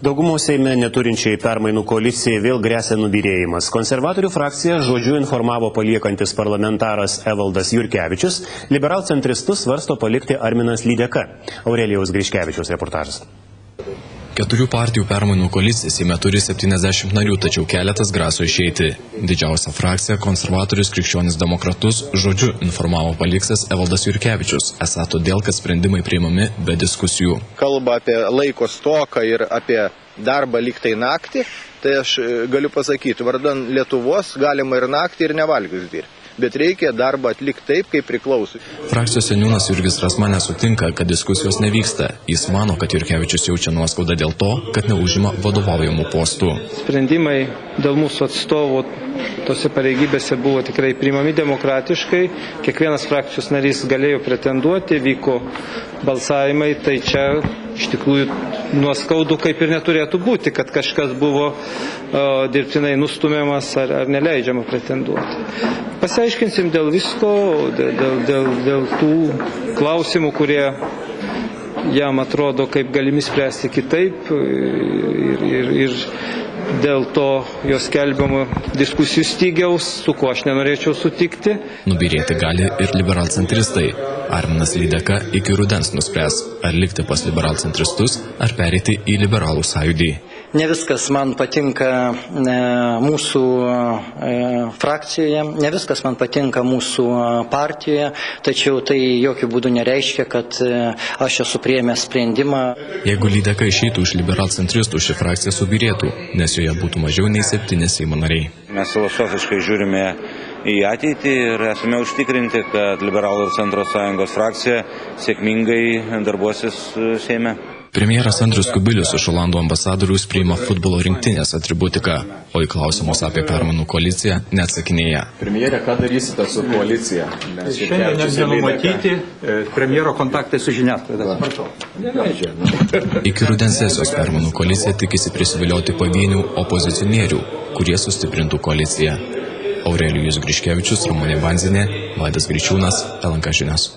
Daugumos Seime neturinčiai permainų koalicijai vėl gresia nubyrėjimas. Konservatorių frakcija žodžiu informavo paliekantis parlamentaras Evaldas Jurkevičius, liberalcentristus svarsto palikti Arminas Lydeka. Aurelijaus Griškevičiaus reportažas. 4 partijų permainų koalicija Seime turi 70 narių, tačiau keletas graso išeiti. Didžiausia frakcija konservatorius krikščionis demokratus žodžiu informavo paliksęs Evaldas Jurkevičius, esą todėl, kad sprendimai priimami be diskusijų. Kalba apie laiko stoką ir apie darbą lyg tai naktį, tai aš galiu pasakyti, vardan Lietuvos galima ir naktį ir nevalgius dirbti. Bet reikia darbą atlikti taip, kaip priklauso. Frakcijos seniūnas Jurgis Razma nesutinka, kad diskusijos nevyksta. Jis mano, kad Jurkevičius jaučia nuoskaudą dėl to, kad neužima vadovaujamų postų. Sprendimai dėl mūsų atstovų tose pareigybėse buvo tikrai priimami demokratiškai. Kiekvienas frakcijos narys galėjo pretenduoti, vyko balsavimai, tai čia iš tikrųjų nuoskaudų kaip ir neturėtų būti, kad kažkas buvo dirbtinai nustumiamas ar neleidžiama pretenduoti. Pasiaiškinsim dėl visko, dėl tų klausimų, kurie jam atrodo kaip galimi spręsti kitaip ir dėl to jos skelbiamų diskusijų stygiaus, su kuo aš nenorėčiau sutikti. Nubyrėti gali ir liberalcentristai. Arminas Lydeka iki rudens nuspręs, ar likti pas liberalcentristus, ar pereiti į liberalų sąjūdį. Ne viskas man patinka mūsų frakcijoje, ne viskas man patinka mūsų partijoje, tačiau tai jokių būdų nereiškia, kad aš esu priėmęs sprendimą. Jeigu Lydeka išeitų iš liberalcentristų, ši frakcija subyrėtų, nes joje būtų mažiau nei 7 Seimo nariai. Mes filosofiškai žiūrime į ateitį ir esame užtikrinti, kad Liberalų ir Centro sąjungos frakcija sėkmingai darbuosis Seime. Premjeras Andrius Kubilius iš Olandų ambasadoriaus priima futbolo rinktinės atributiką, o į klausimus apie permainų koaliciją neatsakinėja. Premjerė, ką darysite su koalicija? Šiandien nenumatyti premjero kontaktai su žiniasklaida. Iki rudens sesijos permainų koalicija tikisi prisivilioti pavienių opozicionierių, kurie sustiprintų koaliciją. Aurelijus Griškevičius, Ramunė Banzinė, Vaidas Greičiūnas, LNK žinios.